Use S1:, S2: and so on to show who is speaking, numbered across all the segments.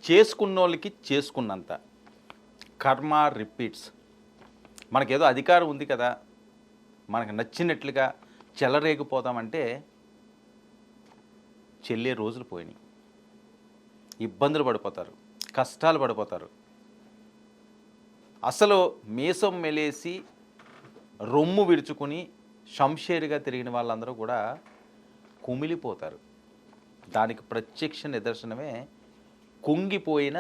S1: చేసుకున్నోళ్ళకి చేసుకున్నంత కర్మ రిపీట్స్. మనకేదో అధికారం ఉంది కదా, మనకు నచ్చినట్లుగా చెలరేగిపోతామంటే చెల్లే రోజులు పోయినాయి. ఇబ్బందులు పడిపోతారు, కష్టాలు పడిపోతారు. అసలు మీసం మెలేసి రొమ్ము విరుచుకుని శంషేరుగా తిరిగిన వాళ్ళందరూ కూడా కుమిలిపోతారు. దానికి ప్రత్యక్ష నిదర్శనమే కుంగిపోయిన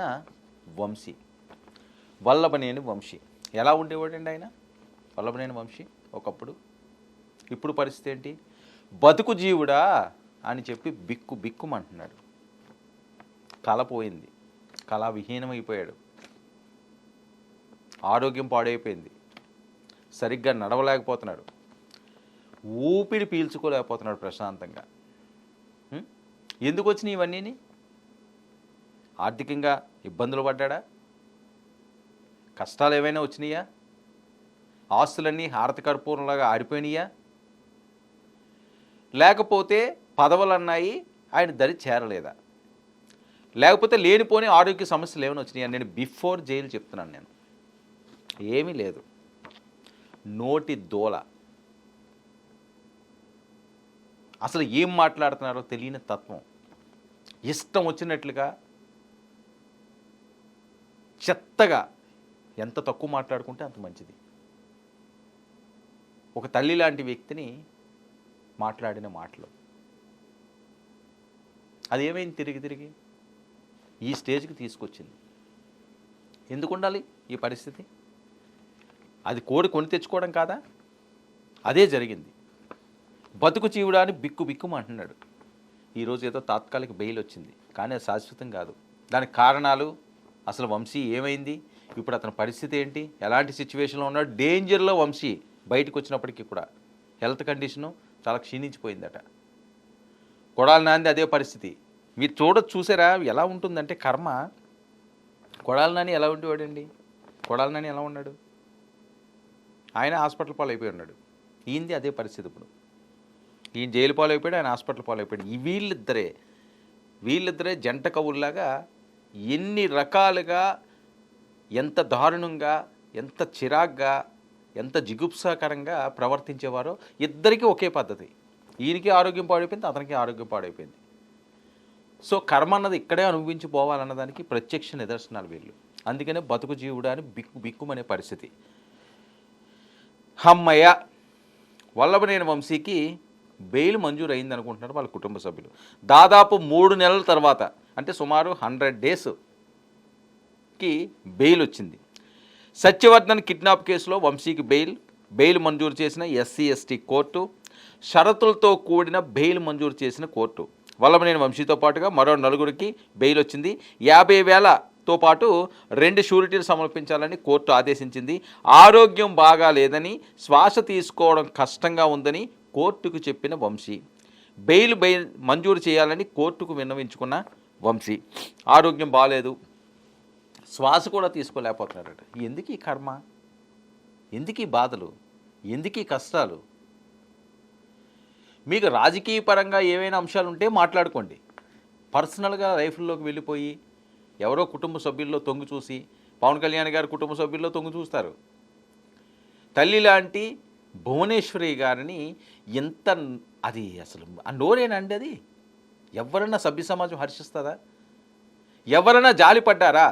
S1: వంశీ, వల్లభనేని వంశీ. ఎలా ఉండేవాడండి ఆయన? వల్లభనేని వంశీ ఒకప్పుడు. ఇప్పుడు పరిస్థితి ఏంటి? బతుకు జీవుడా అని చెప్పి బిక్కు బిక్కుమంటున్నాడు. కళ పోయింది, కళ విహీనమైపోయాడు. ఆరోగ్యం పాడైపోయింది, సరిగ్గా నడవలేకపోతున్నాడు, ఊపిరి పీల్చుకోలేకపోతున్నాడు ప్రశాంతంగా. ఎందుకు వచ్చినాయి ఇవన్నీ? ఆర్థికంగా ఇబ్బందులు పడ్డా? కష్టాలు ఏమైనా వచ్చినాయా? ఆస్తులన్నీ హారతి కర్పూరంలాగా ఆరిపోయినాయా? లేకపోతే పదవులు అన్నాయి ఆయన దరి చేరలేదా? లేకపోతే లేనిపోని ఆరోగ్య సమస్యలు ఏమైనా వచ్చినాయా? నేను బిఫోర్ జైలు చెప్తున్నాను. నేను ఏమీ లేదు. నోటి దోల. అసలు ఏం మాట్లాడుతున్నారో తెలియని తత్వం. ఇష్టం వచ్చినట్లుగా చెత్తగా ఎంత తక్కువ మాట్లాడుకుంటే అంత మంచిది. ఒక తల్లి లాంటి వ్యక్తిని మాట్లాడిన మాటలు అదేమైంది? తిరిగి తిరిగి ఈ స్టేజ్కి తీసుకొచ్చింది. ఎందుకు ఉండాలి ఈ పరిస్థితి? అది కోడి కొని తెచ్చుకోవడం కాదా? అదే జరిగింది. బతుకు చీవుడా అని బిక్కు బిక్కుమంటున్నాడు. ఈరోజు ఏదో తాత్కాలిక బెయిల్ వచ్చింది, కానీ అది శాశ్వతం కాదు. దానికి కారణాలు, అసలు వంశీ ఏమైంది, ఇప్పుడు అతని పరిస్థితి ఏంటి, ఎలాంటి సిచ్యువేషన్లో ఉన్నాడు, డేంజర్లో వంశీ బయటకు వచ్చినప్పటికీ కూడా హెల్త్ కండిషను చాలా క్షీణించిపోయిందట. కొడాలి నాని అదే పరిస్థితి. మీరు చూసారా ఎలా ఉంటుందంటే కర్మ. కొడాలి నాని ఎలా ఉండేవాడండి? కొడాలి నాని ఎలా ఉన్నాడు? ఆయన హాస్పిటల్ పాలు అయిపోయి ఉన్నాడు. ఈయనది అదే పరిస్థితి. ఇప్పుడు ఈయన జైలు పాలు అయిపోయాడు, ఆయన హాస్పిటల్ పాలు అయిపోయాడు. వీళ్ళిద్దరే జంట కవుల్లాగా ఎన్ని రకాలుగా, ఎంత దారుణంగా, ఎంత చిరాగ్గా, ఎంత జిగుప్సాకరంగా ప్రవర్తించేవారో. ఇద్దరికీ ఒకే పద్ధతి. ఈయనకి ఆరోగ్యం పాడైపోయింది, అతనికి ఆరోగ్యం పాడైపోయింది. సో కర్మ అన్నది ఇక్కడే అనుభవించిపోవాలన్నదానికి ప్రత్యక్ష నిదర్శనాలు వీళ్ళు. అందుకనే బతుకు జీవుడా అని బిక్కుమనే పరిస్థితి. అమ్మయ్య, వల్లభనేని వంశీకి బెయిల్ మంజూరు అయింది అనుకుంటున్నారు వాళ్ళ కుటుంబ సభ్యులు. దాదాపు 3 నెలల తర్వాత, అంటే సుమారు 100 డేస్కి బెయిల్ వచ్చింది. సత్యవర్ధన్ కిడ్నాప్ కేసులో వంశీకి బెయిల్ మంజూరు చేసిన SC/ST కోర్టు, షరతులతో కూడిన బెయిల్ మంజూరు చేసిన కోర్టు. వల్లభనేని వంశీతో పాటుగా మరో 4గురికి బెయిల్ వచ్చింది. 50,000తో పాటు 2 షూరిటీలు సమర్పించాలని కోర్టు ఆదేశించింది. ఆరోగ్యం బాగాలేదని, శ్వాస తీసుకోవడం కష్టంగా ఉందని కోర్టుకు చెప్పిన వంశీ బెయిల్ మంజూరు చేయాలని కోర్టుకు విన్నవించుకున్న వంశీ ఆరోగ్యం బాగాలేదు, శ్వాస కూడా తీసుకోలేకపోతున్నారట. ఎందుకు ఈ కర్మ? ఎందుకు ఈ బాధలు? ఎందుకు ఈ కష్టాలు? మీకు రాజకీయ పరంగా ఏవైనా అంశాలు ఉంటే మాట్లాడుకోండి. పర్సనల్గా లైఫ్లోకి వెళ్ళిపోయి ఎవరో కుటుంబ సభ్యుల్లో తొంగి చూసి, పవన్ కళ్యాణ్ గారి కుటుంబ సభ్యుల్లో తొంగి చూస్తారు. తల్లి లాంటి భువనేశ్వరి గారిని ఎంత, అది అసలు ఆ నోరేనండి అది? ఎవరన్నా సభ్య సమాజం హర్షిస్తుందా? ఎవరైనా జాలిపడ్డారా?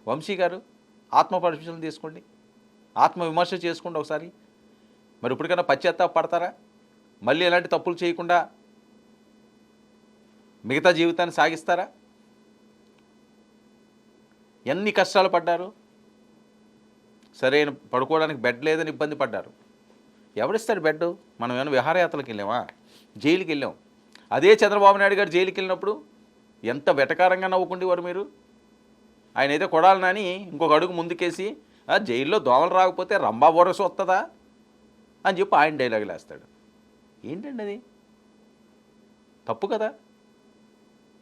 S1: వంశీ గారు ఆత్మ పరిశీలన తీసుకోండి, ఆత్మవిమర్శ చేసుకోండి ఒకసారి. మరి ఇప్పటికైనా పశ్చాత్తాప పడతారా? మళ్ళీ ఎలాంటి తప్పులు చేయకుండా మిగతా జీవితాన్ని సాగిస్తారా? ఎన్ని కష్టాలు పడ్డారు? సరైన పడుకోవడానికి బెడ్ లేదని ఇబ్బంది పడ్డారు. ఎవరిస్తాడు బెడ్? మనం ఏమైనా విహారయాత్రలకు వెళ్ళామా? జైలుకి వెళ్ళాం. అదే చంద్రబాబు నాయుడు గారు జైలుకి వెళ్ళినప్పుడు ఎంత వెటకారంగా నవ్వుకుండేవారు మీరు. ఆయన అయితే కొడాలి నాని ఇంకొక అడుగు ముందుకేసి, జైల్లో దోమలు రాకపోతే రంభా బోరసు వస్తుందా అని చెప్పి ఆయన డైలాగులు వేస్తాడు. ఏంటండి అది? తప్పు కదా.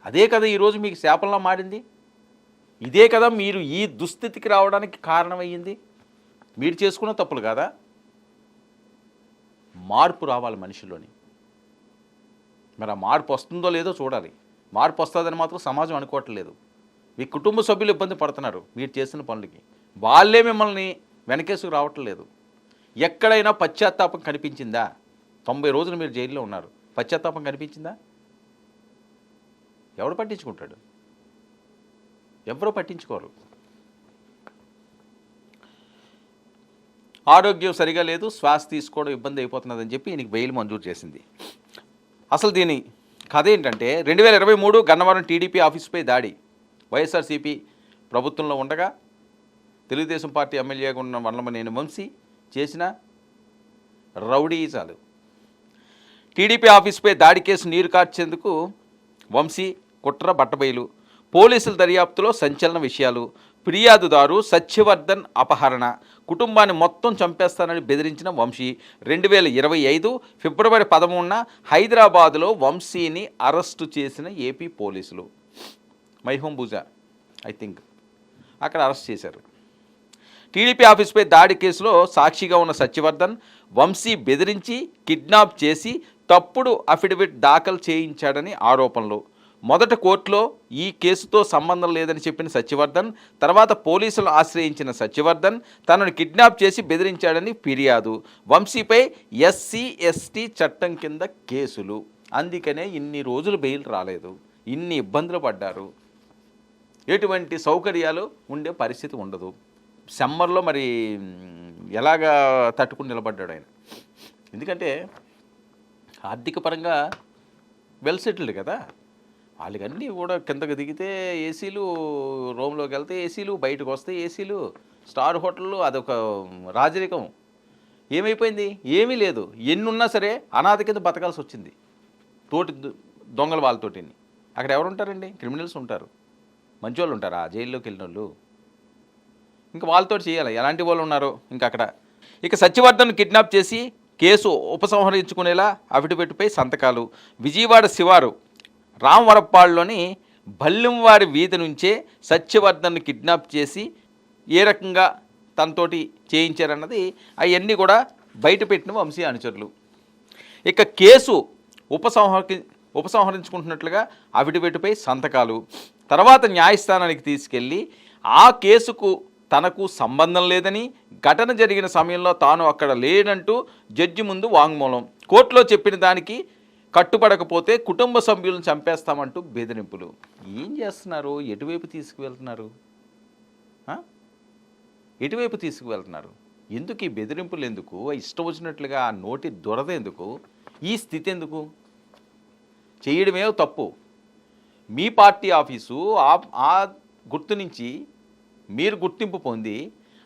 S1: అదే కదా ఈరోజు మీకు శాపంలా మారింది. ఇదే కదా మీరు ఈ దుస్థితికి రావడానికి కారణమయ్యింది. మీరు చేసుకున్న తప్పులు కాదా? మార్పు రావాలి మనిషిలోని. మరి ఆ మార్పు వస్తుందో లేదో చూడాలి. మార్పు వస్తుందని మాత్రం సమాజం అనుకోవట్లేదు. మీ కుటుంబ సభ్యులు ఇబ్బంది పడుతున్నారు మీరు చేసిన పనులకి. వాళ్ళే మిమ్మల్ని వెనకేసుకు రావట్లేదు. ఎక్కడైనా పశ్చాత్తాపం కనిపించిందా? 90 రోజులు మీరు జైల్లో ఉన్నారు, పశ్చాత్తాపం కనిపించిందా? ఎవడు పట్టించుకుంటాడు? ఎవరో పట్టించుకోరు. ఆరోగ్యం సరిగా లేదు, శ్వాస తీసుకోవడం ఇబ్బంది అయిపోతున్నదని చెప్పి ఈయనకి బెయిల్ మంజూరు చేసింది. అసలు దీని కథ ఏంటంటే 2023 గన్నవరం టీడీపీ ఆఫీసుపై దాడి. వైఎస్ఆర్సీపీ ప్రభుత్వంలో ఉండగా తెలుగుదేశం పార్టీ ఎమ్మెల్యేగా ఉన్న వల్లభనేని వంశీ చేసిన రౌడీజాలు. టీడీపీ ఆఫీసుపై దాడి కేసు నీరు కార్చేందుకు వంశీ కుట్ర బట్టబయలు. పోలీసుల దర్యాప్తులో సంచలన విషయాలు. ఫిర్యాదుదారు సత్యవర్ధన్ అపహరణ. కుటుంబాన్ని మొత్తం చంపేస్తానని బెదిరించిన వంశీ. 2025 ఫిబ్రవరి 13న హైదరాబాదులో వంశీని అరెస్టు చేసిన ఏపీ పోలీసులు. మైహోం భూజా ఐ థింక్ అక్కడ అరెస్ట్ చేశారు. టీడీపీ ఆఫీసుపై దాడి కేసులో సాక్షిగా ఉన్న సత్యవర్ధన్ వంశీ బెదిరించి కిడ్నాప్ చేసి తప్పుడు అఫిడవిట్ దాఖలు చేయించాడని ఆరోపణలు. మొదట కోర్టులో ఈ కేసుతో సంబంధం లేదని చెప్పిన సత్యవర్ధన్, తర్వాత పోలీసులు ఆశ్రయించిన సత్యవర్ధన్ తనను కిడ్నాప్ చేసి బెదిరించాడని ఫిర్యాదు. వంశీపై SC/ST చట్టం కింద కేసులు. అందుకనే ఇన్ని రోజులు బెయిల్ రాలేదు, ఇన్ని ఇబ్బందులు పడ్డారు. ఎటువంటి సౌకర్యాలు ఉండే పరిస్థితి ఉండదు. సమ్మర్లో మరి ఎలాగా తట్టుకుని నిలబడ్డాడు ఆయన? ఎందుకంటే ఆర్థిక పరంగా వెల్ సెటిల్డ్ కదా. వాళ్ళకన్నీ కూడా కిందకు దిగితే ఏసీలు, రూమ్లోకి వెళ్తే ఏసీలు, బయటకు వస్తే ఏసీలు, స్టార్ హోటళ్ళు, అదొక రాజరికం. ఏమైపోయింది? ఏమీ లేదు. ఎన్నున్నా సరే అనాథ కింద బతకాల్సి వచ్చింది. తోటి దొంగల వాళ్ళతోటి. అక్కడ ఎవరు ఉంటారండి? క్రిమినల్స్ ఉంటారు. మంచి వాళ్ళు ఉంటారా జైల్లోకి వెళ్ళిన వాళ్ళు? ఇంకా వాళ్ళతో చేయాలి. ఎలాంటి వాళ్ళు ఉన్నారో ఇంకా అక్కడ. ఇక సత్యవర్ధన్ కిడ్నాప్ చేసి కేసు ఉపసంహరించుకునేలా అఫిడవిట్పై సంతకాలు. విజయవాడ శివారు రామవరప్పాడులోని బల్లెంవారి వీధి నుంచే సత్యవర్ధన్ను కిడ్నాప్ చేసి ఏ రకంగా తనతోటి చేయించారన్నది అవన్నీ కూడా బయటపెట్టిన వంశీ అనుచరులు. ఇక కేసు ఉపసంహరించుకుంటున్నట్లుగా అఫిడవిట్పై సంతకాలు. తర్వాత న్యాయస్థానానికి తీసుకెళ్ళి ఆ కేసుకు తనకు సంబంధం లేదని, ఘటన జరిగిన సమయంలో తాను అక్కడ లేనంటూ జడ్జి ముందు వాంగ్మూలం. కోర్టులో చెప్పిన దానికి కట్టుబడకపోతే కుటుంబ సభ్యులను చంపేస్తామంటూ బెదిరింపులు. ఏం చేస్తున్నారు? ఎటువైపు తీసుకువెళ్తున్నారు? ఎటువైపు తీసుకువెళ్తున్నారు? ఎందుకు ఈ బెదిరింపులు? ఎందుకు ఇష్టం వచ్చినట్లుగా ఆ నోటి దురద? ఎందుకు ఈ స్థితి? ఎందుకు చేయడమే తప్పు? మీ పార్టీ ఆఫీసు ఆ గుర్తు నుంచి మీరు గుర్తింపు పొంది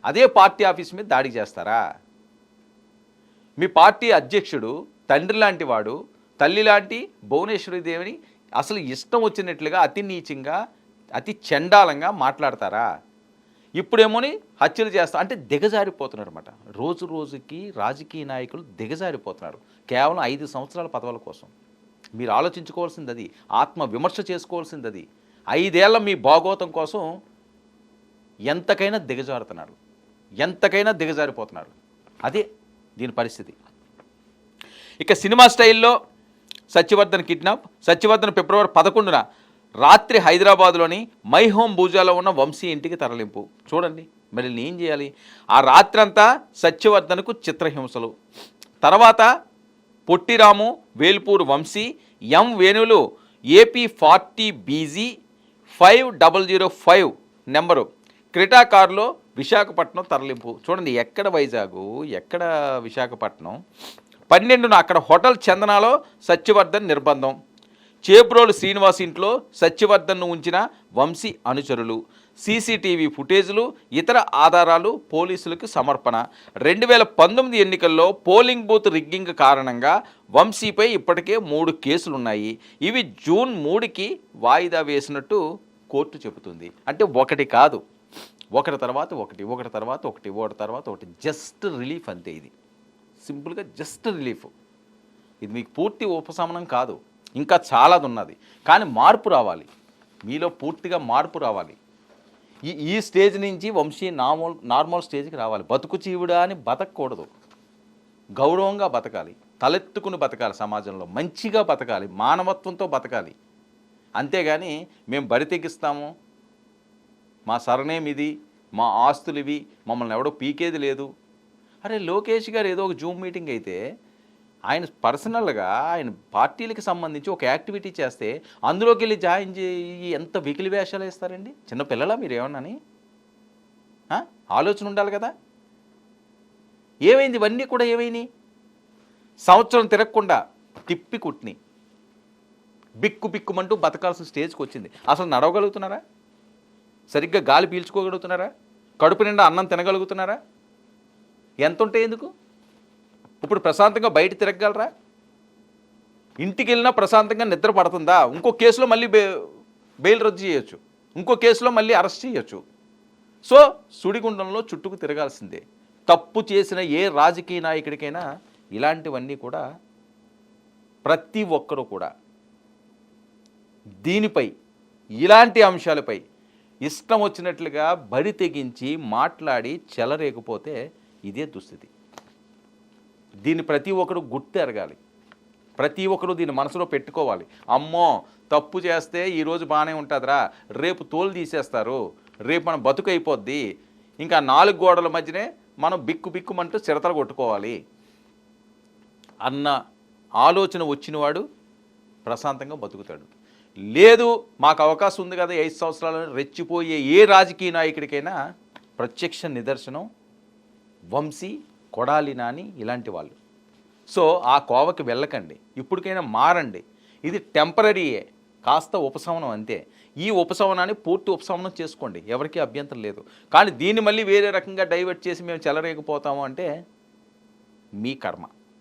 S1: అదే పార్టీ ఆఫీస్ మీద దాడి చేస్తారా? మీ పార్టీ అధ్యక్షుడు తండ్రి లాంటి వాడు, తల్లి లాంటి భువనేశ్వరి దేవిని అసలు ఇష్టం వచ్చినట్లుగా అతి నీచంగా, అతి చండాలంగా మాట్లాడతారా? ఇప్పుడేమోని హత్యలు చేస్తా అంటే దిగజారిపోతున్నారు అనమాట. రోజు రోజుకి రాజకీయ నాయకులు దిగజారిపోతున్నారు కేవలం 5 సంవత్సరాల పదవుల కోసం. మీరు ఆలోచించుకోవాల్సింది అది, ఆత్మ విమర్శ చేసుకోవాల్సింది అది. 5 ఏళ్ల మీ భాగోతం కోసం ఎంతకైనా దిగజారుతున్నారు, ఎంతకైనా దిగజారిపోతున్నారు. అదే దీని పరిస్థితి. ఇక సినిమా స్టైల్లో సత్యవర్ధన్ కిడ్నాప్. సత్యవర్ధన్ ఫిబ్రవరి 11న రాత్రి హైదరాబాద్లోని మైహోం భూజాలో ఉన్న వంశీ ఇంటికి తరలింపు. చూడండి మరి ఏం చేయాలి? ఆ రాత్రంతా సత్యవర్ధన్కు చిత్రహింసలు. తర్వాత పొట్టిరాము, వేల్పూర్ వంశీ, ఎం వేణులు AP 40BG 5005 నెంబరు క్రిటా కారులో విశాఖపట్నం తరలింపు. చూడండి ఎక్కడ వైజాగు, ఎక్కడ విశాఖపట్నం. 12న అక్కడ హోటల్ చందనాలో సత్యవర్ధన్ నిర్బంధం. చేబ్రోలు శ్రీనివాస్ ఇంట్లో సత్యవర్ధన్ను ఉంచిన వంశీ అనుచరులు. CCTV ఫుటేజ్లు, ఇతర ఆధారాలు పోలీసులకు సమర్పణ. 2019 ఎన్నికల్లో పోలింగ్ బూత్ రిగ్గింగ్ కారణంగా వంశీపై ఇప్పటికే 3 కేసులున్నాయి. ఇవి జూన్ 3కి వాయిదా వేసినట్టు కోర్టు చెబుతుంది. అంటే ఒకటి కాదు, ఒకటి తర్వాత ఒకటి, ఒకటి తర్వాత ఒకటి, ఒకటి తర్వాత ఒకటి. జస్ట్ రిలీఫ్ అంతే. ఇది సింపుల్గా జస్ట్ రిలీఫ్. ఇది మీకు పూర్తి ఉపశమనం కాదు, ఇంకా చాలాది ఉన్నది. కానీ మార్పు రావాలి మీలో, పూర్తిగా మార్పు రావాలి. ఈ స్టేజ్ నుంచి వంశీ నార్మల్ స్టేజ్కి రావాలి. బతుకు చీవుడా అని బతకూడదు, గౌరవంగా బతకాలి, తలెత్తుకుని బతకాలి, సమాజంలో మంచిగా బతకాలి, మానవత్వంతో బతకాలి. అంతేగాని మేము బరి తెగిస్తాము, మా సరనేమ్ ఇది, మా ఆస్తులు ఇవి, మమ్మల్ని ఎవడో పీకేది లేదు. అరే లోకేష్ గారు ఏదో ఒక జూమ్ మీటింగ్ అయితే ఆయన పర్సనల్గా ఆయన పార్టీలకి సంబంధించి ఒక యాక్టివిటీ చేస్తే అందులోకి వెళ్ళి జాయిన్ చేయి ఎంత వెకిలి వేషాలు వేస్తారండి? చిన్నపిల్లలా మీరు ఏమన్నాని? ఆలోచన ఉండాలి కదా. ఏమైంది? ఇవన్నీ కూడా ఏమైనాయి? సంవత్సరం తిరగకుండా తిప్పి కుట్ని బిక్కు బిక్కుమంటూ బతకాల్సిన స్టేజ్కి వచ్చింది. అసలు నడవగలుగుతున్నారా? సరిగ్గా గాలి పీల్చుకోగలుగుతున్నారా? కడుపు నిండా అన్నం తినగలుగుతున్నారా? ఎంత ఉంటే ఎందుకు? ఇప్పుడు ప్రశాంతంగా బయట తిరగగలరా? ఇంటికి వెళ్ళినా ప్రశాంతంగా నిద్ర పడుతుందా? ఇంకో కేసులో మళ్ళీ బెయిల్ రద్దు చేయొచ్చు, ఇంకో కేసులో మళ్ళీ అరెస్ట్ చేయొచ్చు. సో సుడిగుండంలో చుట్టుకు తిరగాల్సిందే. తప్పు చేసిన ఏ రాజకీయ నాయకుడికైనా ఇలాంటివన్నీ కూడా ప్రతి ఒక్కరూ కూడా దీనిపై ఇలాంటి అంశాలపై ఇష్టం వచ్చినట్లుగా బరి తెగించి మాట్లాడి చెలరేకపోతే ఇదే దుస్థితి. దీన్ని ప్రతి ఒక్కరు గుర్తెరగాలి, ప్రతి ఒక్కరు దీన్ని మనసులో పెట్టుకోవాలి. అమ్మో తప్పు చేస్తే ఈరోజు బాగానే ఉంటుందిరా, రేపు తోలు తీసేస్తారు, రేపు మన బతుకు అయిపోద్ది, ఇంకా 4 గోడల మధ్యనే మనం బిక్కు బిక్కుమంటూ చిరతలు కొట్టుకోవాలి అన్న ఆలోచన వచ్చినవాడు ప్రశాంతంగా బతుకుతాడు. లేదు మాకు అవకాశం ఉంది కదా 5 సంవత్సరాలను రెచ్చిపోయే ఏ రాజకీయ నాయకుడికైనా ప్రత్యక్ష నిదర్శనం వంశీ, కొడాలి నాని ఇలాంటి వాళ్ళు. సో ఆ కోవకి వెళ్ళకండి, ఇప్పటికైనా మారండి. ఇది టెంపరీయే, కాస్త ఉపశమనం అంతే. ఈ ఉపశమనాన్ని పూర్తి ఉపశమనం చేసుకోండి, ఎవరికీ అభ్యంతరం లేదు. కానీ దీన్ని మళ్ళీ వేరే రకంగా డైవర్ట్ చేసి మేము చెలరేగిపోతాము అంటే మీ కర్మ.